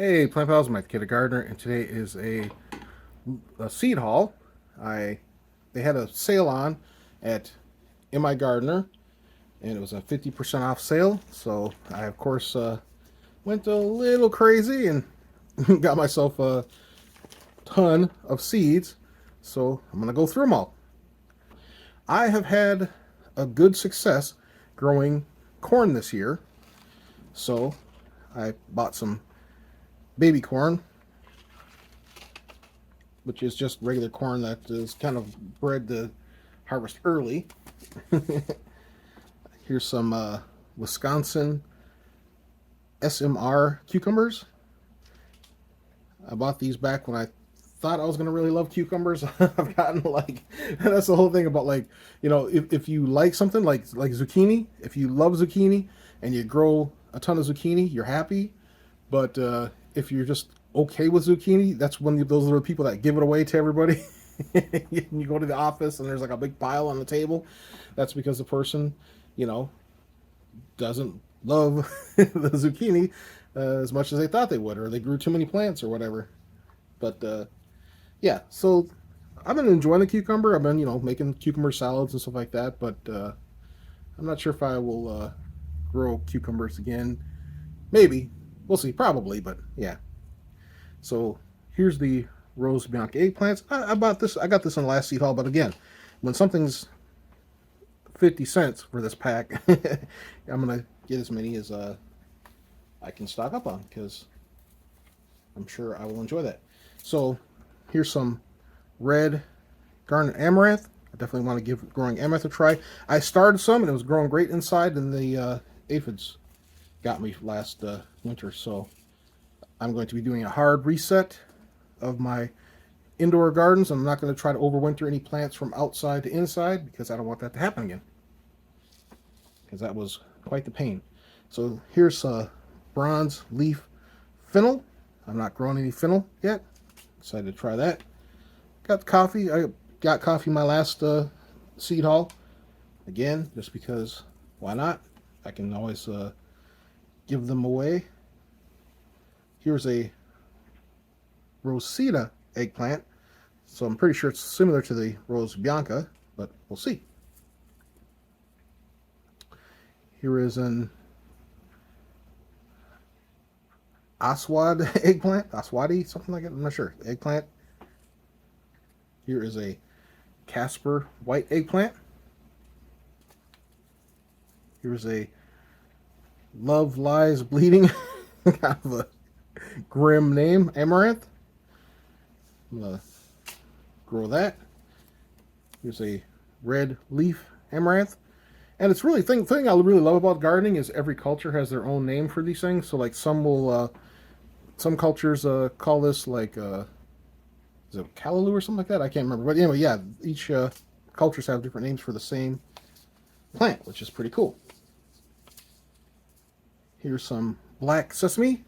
Hey, Plant Pals, I'm Kid Gardner, and today is a seed haul. I They had a sale on at MiGardener, and it was a 50% off sale. So I, of course, went a little crazy and got myself a ton of seeds. So I'm gonna go through them all. I have had a good success growing corn this year, so I bought some baby corn, which is just regular corn that is kind of bred to harvest early. Here's some Wisconsin SMR cucumbers. I bought these back when I thought I was going to really love cucumbers. I've gotten like, that's the whole thing about like, if you like something like zucchini, if you love zucchini and you grow a ton of zucchini, you're happy. But if you're just okay with zucchini, that's when those are the people that give it away to everybody. You go to the office and there's like a big pile on the table. That's because the person, you know, doesn't love the zucchini as much as they thought they would, or they grew too many plants or whatever. But yeah, so I've been enjoying the cucumber. I've been, making cucumber salads and stuff like that. But I'm not sure if I will grow cucumbers again. Maybe. We'll see. Probably. But yeah. So here's the Rose Bianca eggplants. I bought this. I got this in the last seed haul. But again, when something's 50 cents for this pack, I'm gonna get as many as I can stock up on because I'm sure I will enjoy that. So here's some red garnet amaranth. I definitely want to give growing amaranth a try. I started some and it was growing great inside, and the aphids got me last winter. So I'm going to be doing a hard reset of my indoor gardens. I'm not going to try to overwinter any plants from outside to inside because I don't want that to happen again, because that was quite the pain. So here's bronze leaf fennel. I'm not growing any fennel yet. Decided to try that. Got coffee. I got coffee in my last seed haul. Again, just because why not? I can always give them away. Here's a Rosita eggplant. So I'm pretty sure it's similar to the Rose Bianca, but we'll see. Here is an Aswad eggplant. Aswadi, something like it. I'm not sure. Eggplant. Here is a Casper white eggplant. Here's a Love Lies Bleeding. Kind of a grim name. Amaranth. I'm going to grow that. Here's a red leaf amaranth. And it's really thing I really love about gardening is every culture has their own name for these things. So like some cultures call this like is it callaloo or something like that? I can't remember. But anyway, yeah, each cultures have different names for the same plant, which is pretty cool. Here's some black sesame.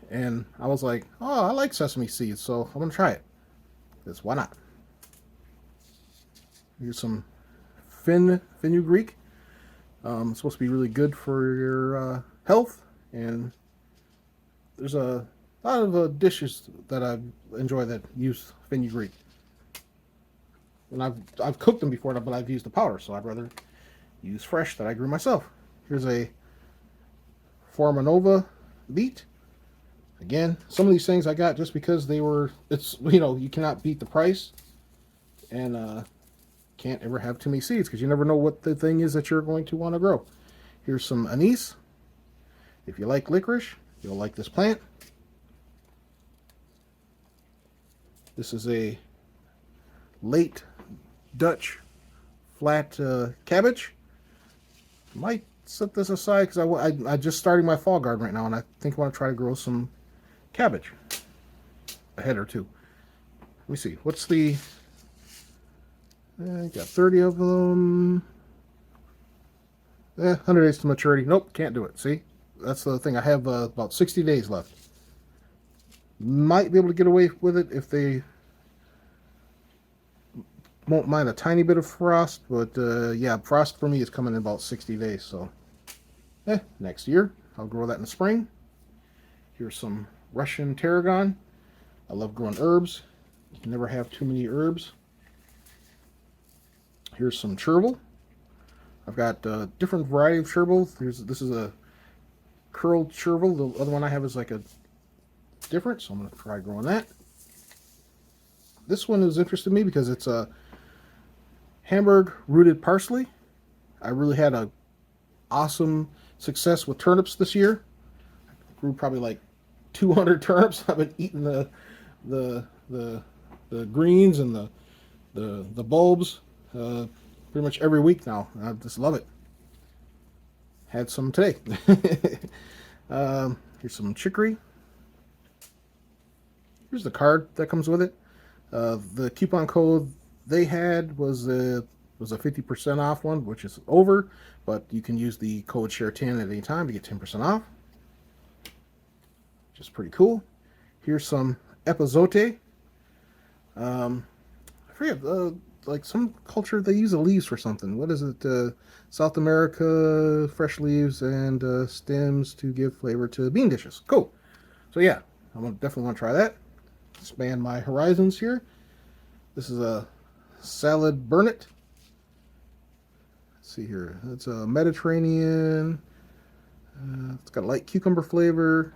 And I was like, oh, I like sesame seeds, so I'm going to try it. Because why not? Here's some fenugreek. It's supposed to be really good for your health. And there's a lot of dishes that I enjoy that use fenugreek. And I've cooked them before, but I've used the powder, so I'd rather use fresh that I grew myself. Here's a Formanova beet. Again, some of these things I got just because you cannot beat the price, and can't ever have too many seeds because you never know what the thing is that you're going to want to grow. Here's some anise. If you like licorice, you'll like this plant. This is a late Dutch flat cabbage. Might set this aside because I'm just starting my fall garden right now, and I think I want to try to grow some cabbage. A head or two. Let me see. What's the... I got 30 of them. 100 days to maturity. Nope, can't do it. See? That's the thing. I have about 60 days left. Might be able to get away with it if they won't mind a tiny bit of frost. But yeah, frost for me is coming in about 60 days. So next year, I'll grow that in the spring. Here's some Russian tarragon. I love growing herbs. You can never have too many herbs. Here's some chervil. I've got a different variety of chervil. This is a curled chervil. The other one I have is like a different, so I'm going to try growing that. This one is interesting to me because it's a Hamburg rooted parsley. I really had a awesome success with turnips this year. I grew probably like 200 turnips. I've been eating the greens and the bulbs pretty much every week now. I just love it. Had some today. Here's some chicory. Here's the card that comes with it. The coupon code they had was a 50% off one, which is over, but you can use the code SHARE10 at any time to get 10% off. Which is pretty cool. Here's some epazote. I forget, like some culture they use the leaves for something. What is it? South America, fresh leaves and stems to give flavor to bean dishes. Cool. So yeah, I'm definitely want to try that. Expand my horizons here. This is a salad burnet. Let's see here. It's a Mediterranean. It's got a light cucumber flavor.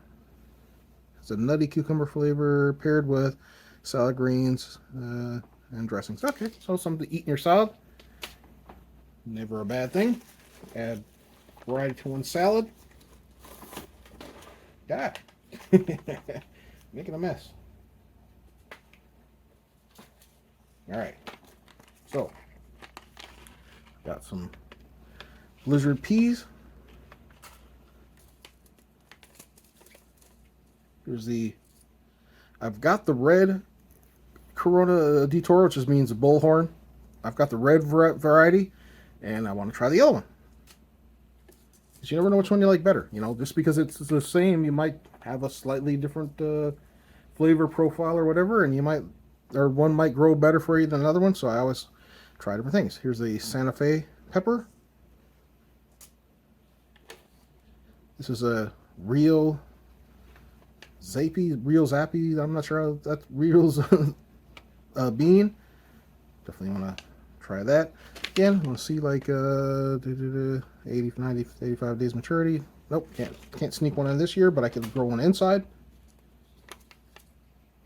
It's a nutty cucumber flavor paired with salad greens and dressings. Okay, so something to eat in your salad. Never a bad thing. Add variety to one salad. God. Making a mess. Alright. So, got some blizzard peas. I've got the red Corona di Toro, which just means a bullhorn. I've got the red variety, and I want to try the yellow one. Because you never know which one you like better. You know, just because it's the same, you might have a slightly different flavor profile or whatever, and one might grow better for you than another one. So I always try different things. Here's the Santa Fe pepper. This is a real Zappy. I'm not sure how that's Real's bean. Definitely want to try that. Again, I want to see like 80, 90, 85 days maturity. Nope, can't sneak one in this year, but I can grow one inside.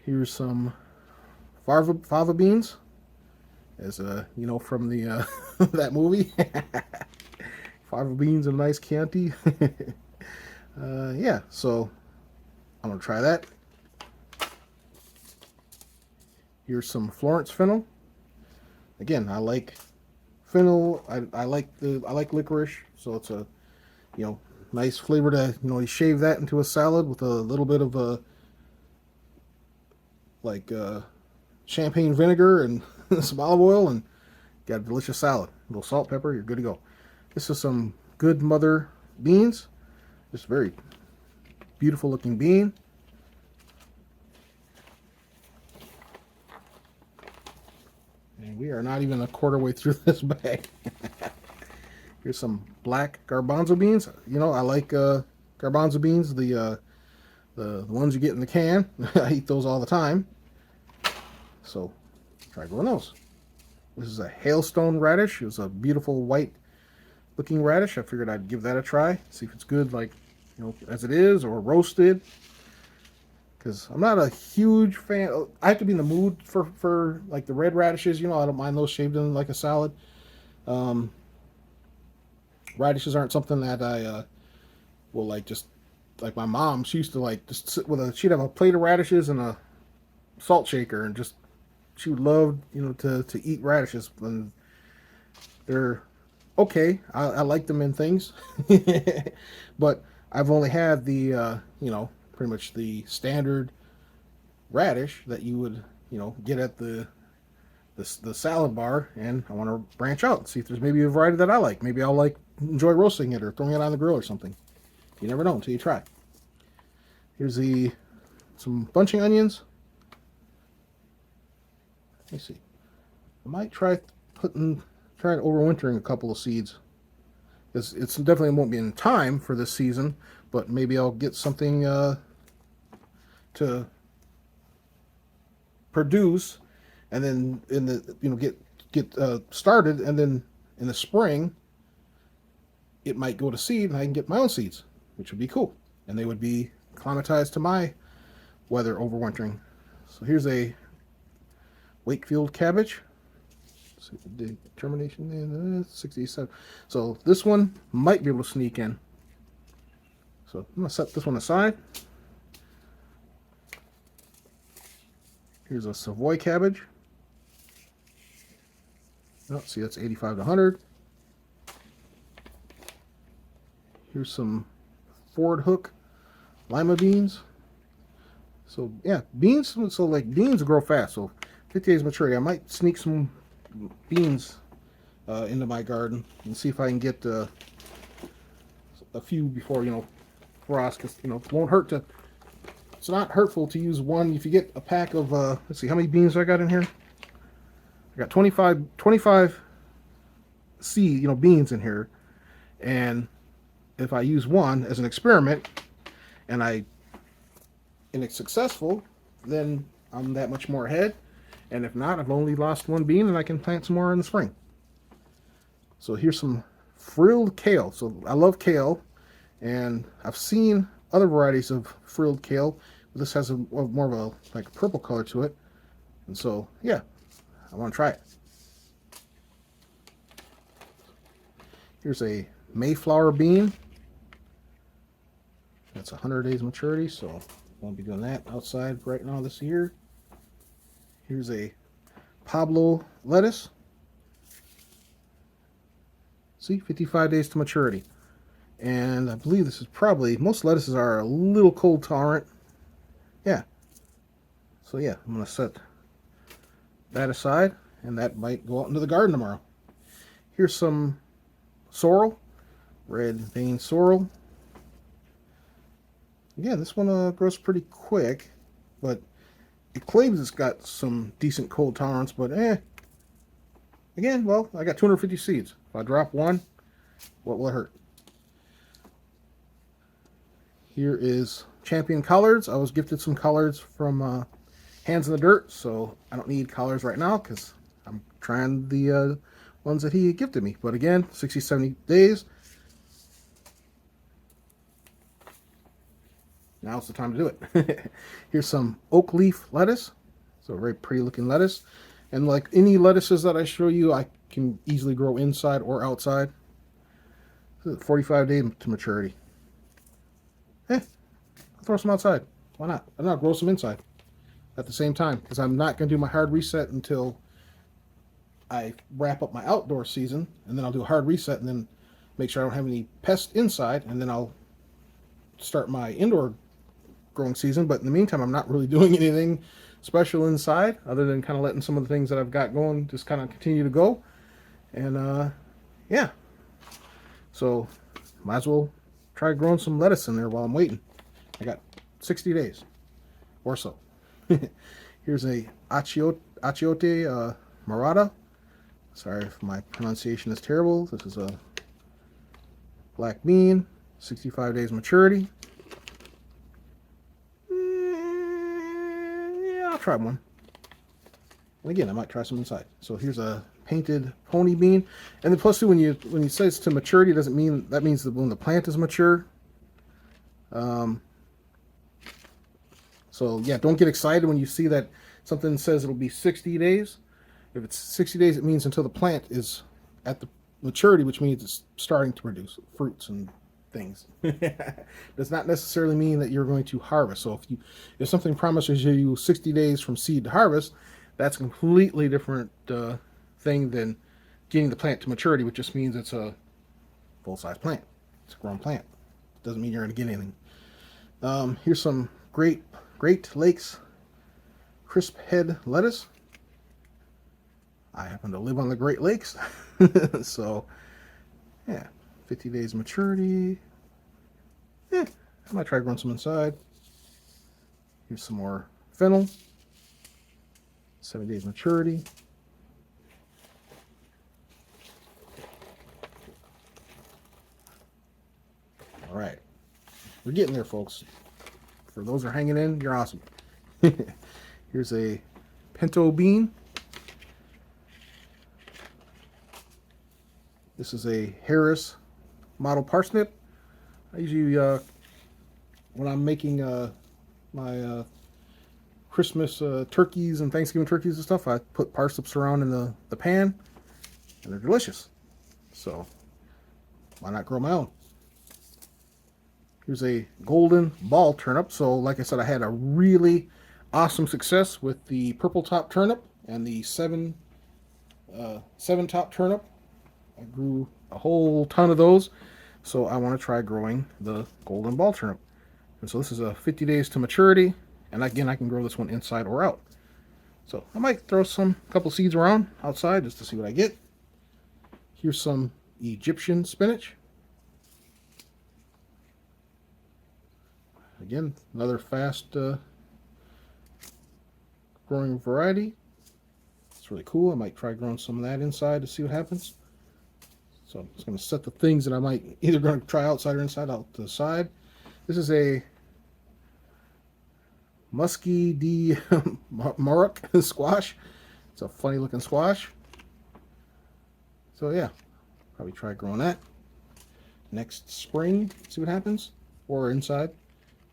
Here's some fava beans, as you know from the that movie. Fava beans and a nice Chianti. Yeah, so I'm gonna try that. Here's some Florence fennel. Again, I like fennel. I like licorice, so it's a nice flavor to you shave that into a salad with a little bit of a champagne vinegar and some olive oil, and got a delicious salad. A little salt, pepper, you're good to go. This is some Good Mother beans. Just very beautiful looking bean. And we are not even a quarter way through this bag. Here's some black garbanzo beans. You know, I like garbanzo beans, the ones you get in the can. I eat those all the time. So try growing those. This is a hailstone radish. It was a beautiful white looking radish. I figured I'd give that a try. See if it's good as it is or roasted. Because I'm not a huge fan. I have to be in the mood for like the red radishes. I don't mind those shaved in like a salad. Radishes aren't something that I will just like my mom. She used to just sit with she'd have a plate of radishes and a salt shaker, and she would love to eat radishes. And they're okay. I like them in things, but I've only had the pretty much the standard radish that you would get at the salad bar, and I want to branch out and see if there's maybe a variety that I like. Maybe I'll enjoy roasting it or throwing it on the grill or something. You never know until you try. Here's some bunching onions. Let me see. I might try overwintering a couple of seeds. It's definitely won't be in time for this season, but maybe I'll get something to produce, and then in the get started, and then in the spring it might go to seed, and I can get my own seeds, which would be cool, and they would be acclimatized to my weather overwintering. So here's a Wakefield cabbage. So the termination in 67. So this one might be able to sneak in. So I'm gonna set this one aside. Here's a Savoy cabbage. Oh, see, that's 85 to 100. Here's some Ford Hook lima beans. So yeah, beans. So like beans grow fast. So 50 days maturity. I might sneak some beans into my garden and see if I can get a few before frost. Because it won't hurt to. It's not hurtful to use one. If you get a pack of let's see how many beans I got in here. I got 25 seed beans in here, and if I use one as an experiment and it's successful, then I'm that much more ahead. And if not, I've only lost one bean and I can plant some more in the spring. So here's some frilled kale. So I love kale, and I've seen other varieties of frilled kale, but this has more of a like purple color to it. And so yeah, I want to try it. Here's a Mayflower bean. That's 100 days maturity, so I won't be doing that outside right now this year. Here's a Pablo lettuce. See, 55 days to maturity. And I believe this is probably, most lettuces are a little cold tolerant. Yeah. So yeah, I'm going to set that aside, and that might go out into the garden tomorrow. Here's some sorrel, red vein sorrel. Again, this one grows pretty quick, but it claims it's got some decent cold tolerance, but again, well, I got 250 seeds. If I drop one, what will it hurt? Here is Champion collards. I was gifted some collards from Hands in the Dirt, so I don't need collards right now because I'm trying the ones that he gifted me. But again, 60, 70 days. Now's the time to do it. Here's some oak leaf lettuce. So a very pretty looking lettuce. And like any lettuces that I show you, I can easily grow inside or outside. 45 days to maturity. I'll throw some outside. Why not? I'm not grow some inside at the same time, because I'm not going to do my hard reset until I wrap up my outdoor season, and then I'll do a hard reset and then make sure I don't have any pests inside, and then I'll start my indoor growing season. But in the meantime, I'm not really doing anything special inside other than kind of letting some of the things that I've got going just kind of continue to go. And yeah, so might as well try growing some lettuce in there while I'm waiting. I got 60 days or so. Here's a achiote morada. Sorry if my pronunciation is terrible. This is a black bean, 65 days maturity. Yeah, I'll try one. And again, I might try some inside. So here's a painted pony bean. And then plus too, when you say it's to maturity, doesn't mean that means that when the plant is mature. So yeah, don't get excited when you see that something says it'll be 60 days. If it's 60 days, it means until the plant is at the maturity, which means it's starting to produce fruits and things. Does not necessarily mean that you're going to harvest. So if something promises you 60 days from seed to harvest, that's a completely different thing than getting the plant to maturity, which just means it's a full-size plant. It's a grown plant. Doesn't mean you're going to get anything. Here's some Great Lakes crisp head lettuce. I happen to live on the Great Lakes, so yeah, 50 days maturity. I might try growing some inside. Here's some more fennel, 7 days maturity. All right, we're getting there, folks. For those that are hanging in, you're awesome. Here's a pinto bean. This is a Harris model parsnip. I usually, when I'm making my Christmas turkeys and Thanksgiving turkeys and stuff, I put parsnips around in the pan, and they're delicious. So why not grow my own? Here's a golden ball turnip. So like I said, I had a really awesome success with the purple top turnip and the seven top turnip. I grew a whole ton of those. So I want to try growing the golden ball turnip. And so this is a 50 days to maturity. And again, I can grow this one inside or out. So I might throw a couple seeds around outside just to see what I get. Here's some Egyptian spinach. Again, another fast growing variety. It's really cool. I might try growing some of that inside to see what happens. So I'm just going to set the things that I might either going to try outside or inside out to the side. This is a Musky D Marok squash. It's a funny looking squash. So yeah, probably try growing that next spring, see what happens, or inside.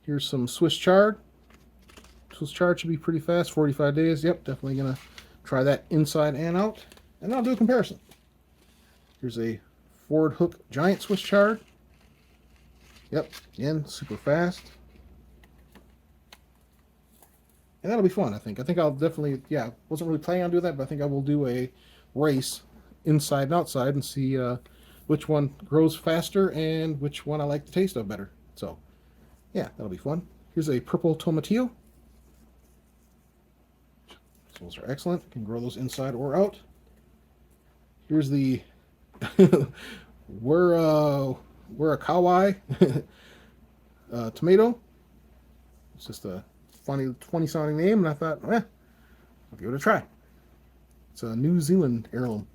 Here's some Swiss chard. Swiss chard should be pretty fast, 45 days. Yep, definitely gonna try that inside and out, and I'll do a comparison. Here's a Ford Hook giant Swiss chard. Yep, again, super fast. And that'll be fun, I think. I think I'll definitely, yeah, wasn't really planning on doing that, but I think I will do a race inside and outside and see which one grows faster and which one I like the taste of better. So, yeah, that'll be fun. Here's a purple tomatillo. Those are excellent. Can grow those inside or out. Here's the we're a kawaii tomato. It's just a funny sounding name, and I thought, I'll give it a try. It's a New Zealand heirloom.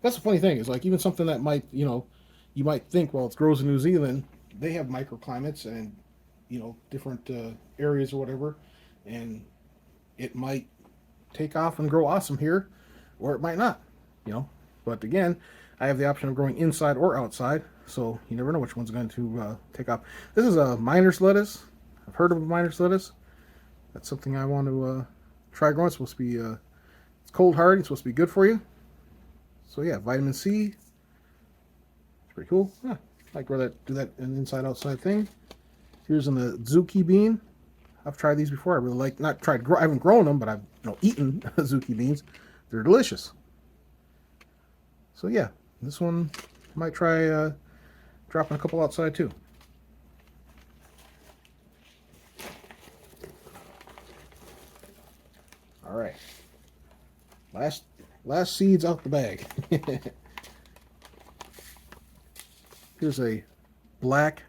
That's the funny thing, is like even something that might, you might think, well, it grows in New Zealand, they have microclimates and, different areas or whatever, and it might take off and grow awesome here, or it might not, But again, I have the option of growing inside or outside, so you never know which one's going to take off. This is a miner's lettuce. I've heard of miner's lettuce. That's something I want to try growing. It's supposed to be, it's cold hardy. It's supposed to be good for you. So yeah, vitamin C. It's pretty cool. Yeah, I like grow that, do that an inside-outside thing. Here's an Azuki bean. I've tried these before. I really like, I haven't grown them, but I've eaten Azuki beans. They're delicious. So yeah, this one I might try dropping a couple outside too. All right, last seeds out the bag. Here's a black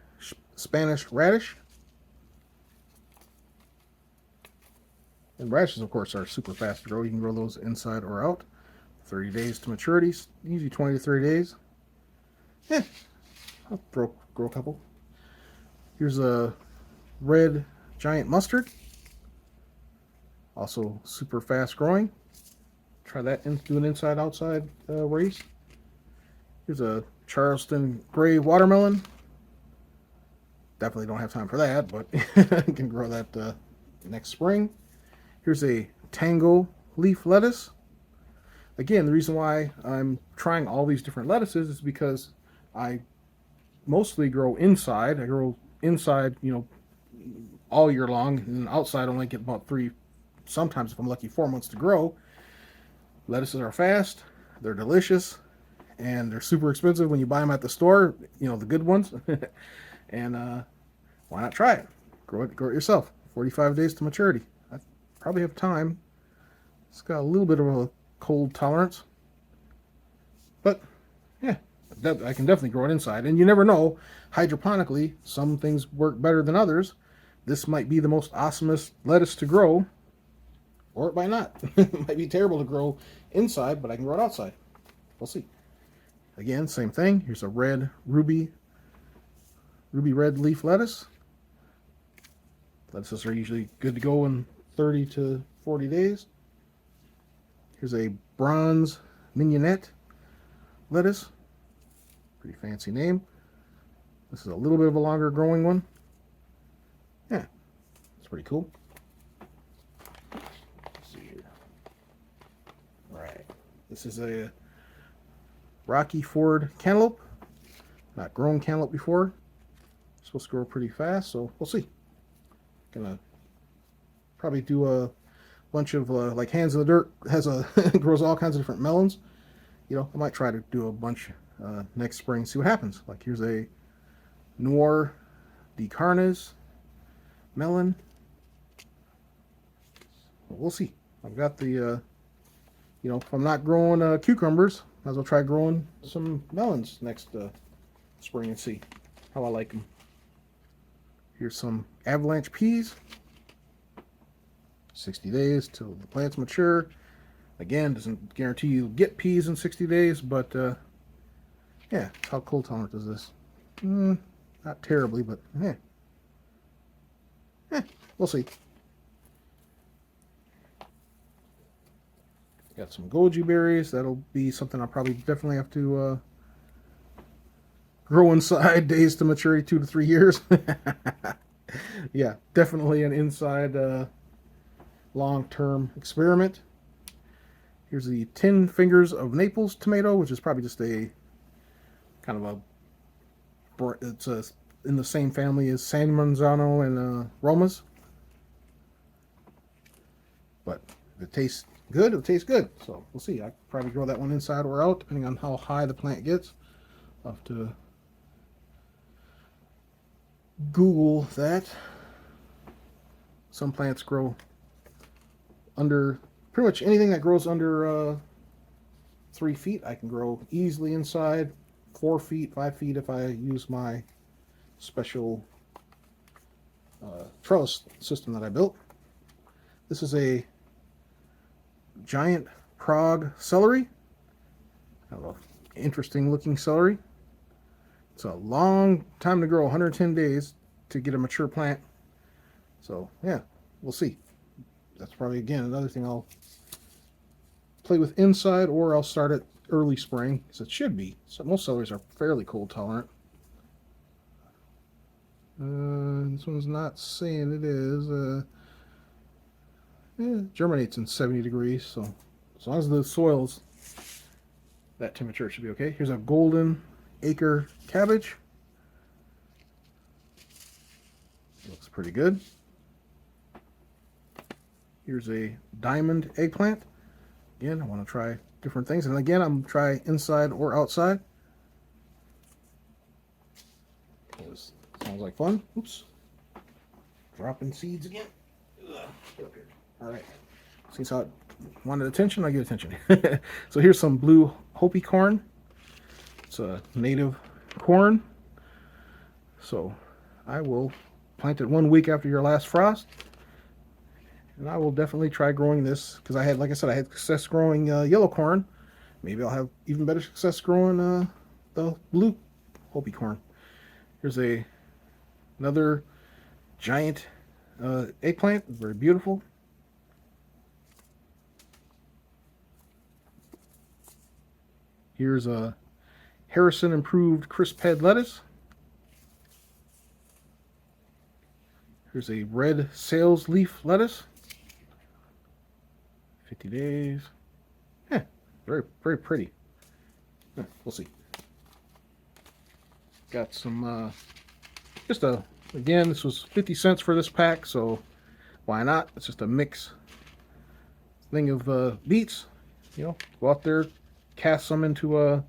Spanish radish. And radishes, of course, are super fast to grow. You can grow those inside or out. 30 days to maturity, usually 20 to 30 days. Yeah, I'll grow a couple. Here's a red giant mustard. Also super fast growing. Try that and do an inside-outside race. Here's a Charleston gray watermelon. Definitely don't have time for that, but I can grow that next spring. Here's a tango leaf lettuce. Again, the reason why I'm trying all these different lettuces is because I mostly grow inside. I grow inside, all year long, and outside I only get about 3, sometimes if I'm lucky, 4 months to grow. Lettuces are fast, they're delicious, and they're super expensive when you buy them at the store, the good ones. And why not try it? Grow it yourself. 45 days to maturity. I probably have time. It's got a little bit of a cold tolerance, but yeah, I can definitely grow it inside. And you never know, hydroponically, some things work better than others. This might be the most awesomest lettuce to grow, or it might not. It might be terrible to grow inside, but I can grow it outside. We'll see. Again, same thing. Here's a red ruby ruby red leaf lettuce. Lettuces are usually good to go in 30 to 40 days. Here's a bronze mignonette lettuce. Pretty fancy name. This is a little bit of a longer growing one. Yeah, it's pretty cool. Let's see here. All right. This is a Rocky Ford cantaloupe. Not grown cantaloupe before. It's supposed to grow pretty fast, so we'll see. Gonna probably do a bunch of like Hands of the Dirt has a grows all kinds of different melons. You know, I might try to do a bunch next spring, see what happens. Like here's a Noir de Carnes melon. We'll see. I've got the you know, if I'm not growing cucumbers, might as well try growing some melons next spring and see how I like them. Here's some avalanche peas. 60 days till the plants mature. Again, doesn't guarantee you'll get peas in 60 days, but yeah, how cold tolerant is this? Not terribly, but we'll see. Got some goji berries. That'll be something I'll probably definitely have to grow inside. Days to maturity 2 to 3 years. Yeah, definitely an inside long-term experiment. Here's the 10 Fingers of Naples tomato, which is probably just a kind of a, it's in the same family as San Manzano and Romas. But if it tastes good, it'll taste good. So we'll see. I probably grow that one inside or out, depending on how high the plant gets. I'll have to Google that. Some plants grow under, pretty much anything that grows under 3 feet, I can grow easily inside. 4 feet, 5 feet if I use my special trellis system that I built. This is a giant Prague celery. Kind of an interesting looking celery. It's a long time to grow, 110 days to get a mature plant. So yeah, we'll see. That's probably, again, another thing I'll play with inside, or I'll start it early spring, because it should be. So most celeries are fairly cold tolerant. This one's not saying it is. Germinates in 70 degrees, so as long as the soil's that temperature, it should be okay. Here's a golden acre cabbage. Looks pretty good. Here's a diamond eggplant. Again, I want to try different things, and again, I'm try inside or outside. This sounds like fun. Oops, dropping seeds again. All right, since I wanted attention, I get attention. So here's some blue Hopi corn. It's a native corn. So I will plant it 1 week after your last frost. And I will definitely try growing this, because I had, like I said, I had success growing yellow corn. Maybe I'll have even better success growing the blue Hopi corn. Here's another giant eggplant, very beautiful. Here's a Harrison improved crisp head lettuce. Here's a red sales leaf lettuce. 50 days. Yeah, very, very pretty. Yeah, we'll see. Got some, again, this was 50 cents for this pack, so why not? It's just a mix thing of beets. You know, go out there, cast some into a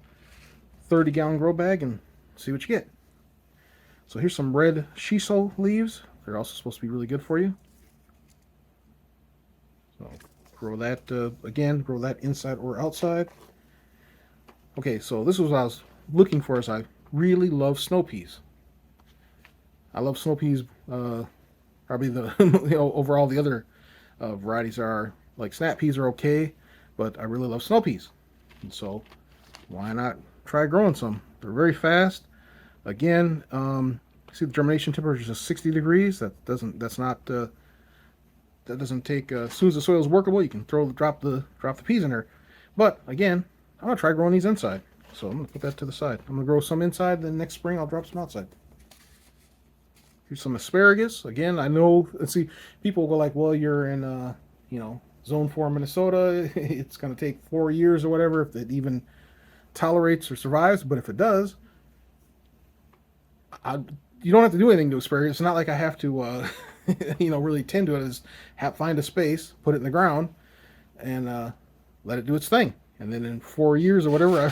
30-gallon grow bag and see what you get. So here's some red shiso leaves. They're also supposed to be really good for you. So grow that, again, grow that inside or outside. Okay, so this was what I was looking for, is I really love snow peas. I love snow peas, probably the, you know, overall the other varieties are, like snap peas are okay, but I really love snow peas. And so why not try growing some? They're very fast. Again, See, the germination temperature is just 60 degrees. That doesn't take. As soon as the soil is workable, you can drop the peas in there. But again, I'm gonna try growing these inside. So I'm gonna put that to the side. I'm gonna grow some inside. Then next spring I'll drop some outside. Here's some asparagus. Again, I know. Let's see, people go like, "Well, you're in, Zone 4 Minnesota. It's gonna take 4 years or whatever if it even tolerates or survives. But if it does, you don't have to do anything to asparagus. It's not like I have to, really tend to it. Is find a space, put it in the ground, and let it do its thing. And then in 4 years or whatever,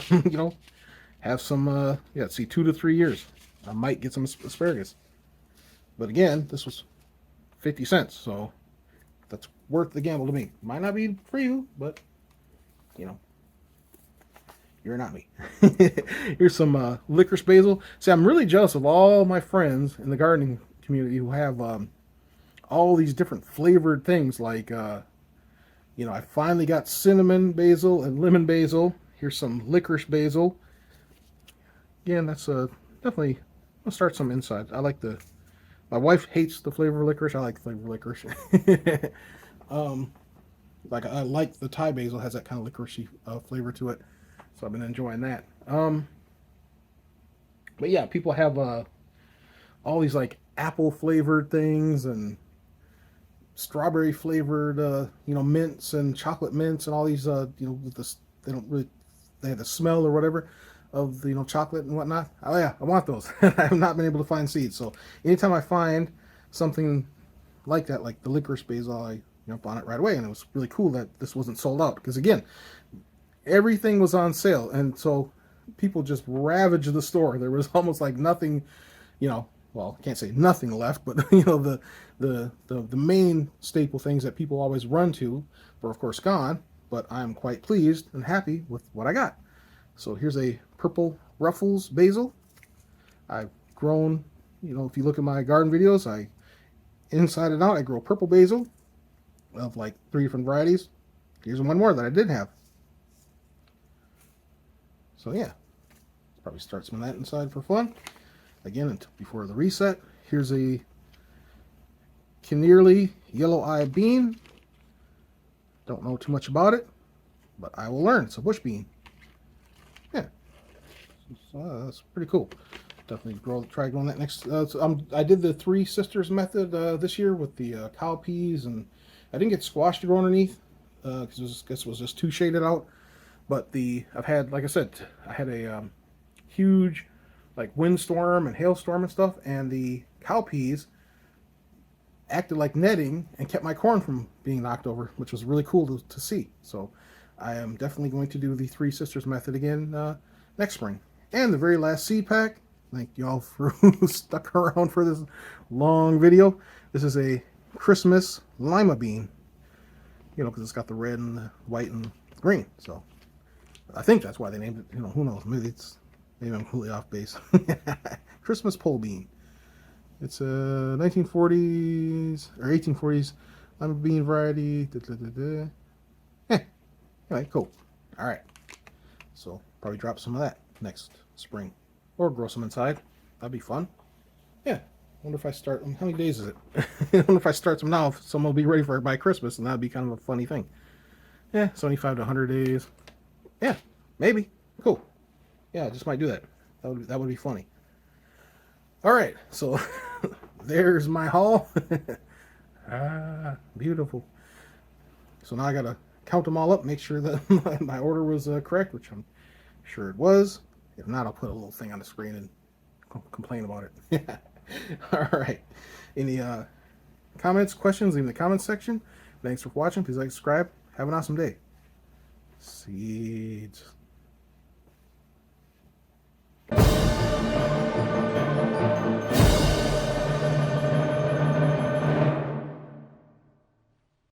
have some. Let's see, 2 to 3 years, I might get some asparagus. But again, this was 50 cents, so that's worth the gamble to me. Might not be for you, but you're not me. Here's some licorice basil. See, I'm really jealous of all my friends in the gardening community who have all these different flavored things. Like, I finally got cinnamon basil and lemon basil. Here's some licorice basil. Again, that's definitely. I'll start some inside. My wife hates the flavor of licorice. I like the flavor of licorice. I like the Thai basil, has that kind of licoricey flavor to it. So I've been enjoying that. But yeah, people have all these like apple flavored things and strawberry flavored, mints and chocolate mints and all these, with this, they have the smell or whatever of the, chocolate and whatnot. Oh yeah, I want those. I have not been able to find seeds. So anytime I find something like that, like the licorice basil, I jump on it right away. And it was really cool that this wasn't sold out, because again, everything was on sale, and so people just ravaged the store. There was almost like nothing, well, I can't say nothing left, but the main staple things that people always run to were of course gone. But I'm quite pleased and happy with what I got. So here's a purple Ruffles basil. I've grown, if you look at my garden videos, inside and out I grow purple basil of like 3 different varieties. Here's one more that I did have. So yeah, probably start some of that inside for fun. Again, before the reset, here's a Kinnearly yellow eye bean. Don't know too much about it, but I will learn. It's a bush bean. Yeah, so, that's pretty cool. Definitely try growing that next. I did the Three Sisters method this year with the cowpeas, and I didn't get squash to grow underneath because it was just too shaded out. But I've had, like I said, I had a huge like windstorm and hailstorm and stuff, and the cowpeas acted like netting and kept my corn from being knocked over, which was really cool to see. So I am definitely going to do the Three Sisters method again next spring. And the very last seed pack, thank y'all for stuck around for this long video. This is a Christmas lima bean, because it's got the red and the white and green. So I think that's why they named it. Who knows? Maybe I'm completely off base. Christmas pole bean. It's a 1940s or 1840s lima bean variety. Anyway, cool. All right. So probably drop some of that next spring, or grow some inside. That'd be fun. Yeah. Wonder if I start. How many days is it? I wonder if I start some now, if someone will be ready for it by Christmas, and that'd be kind of a funny thing. Yeah, 75 to 100 days. Yeah, maybe. Cool. Yeah, I just might do that. That would be funny. All right, so there's my haul. Beautiful. So now I gotta count them all up, make sure that my order was correct, which I'm sure it was. If not, I'll put a little thing on the screen and complain about it. All right. Any comments, questions, leave in the comments section. Thanks for watching. Please like, subscribe. Have an awesome day. Seeds.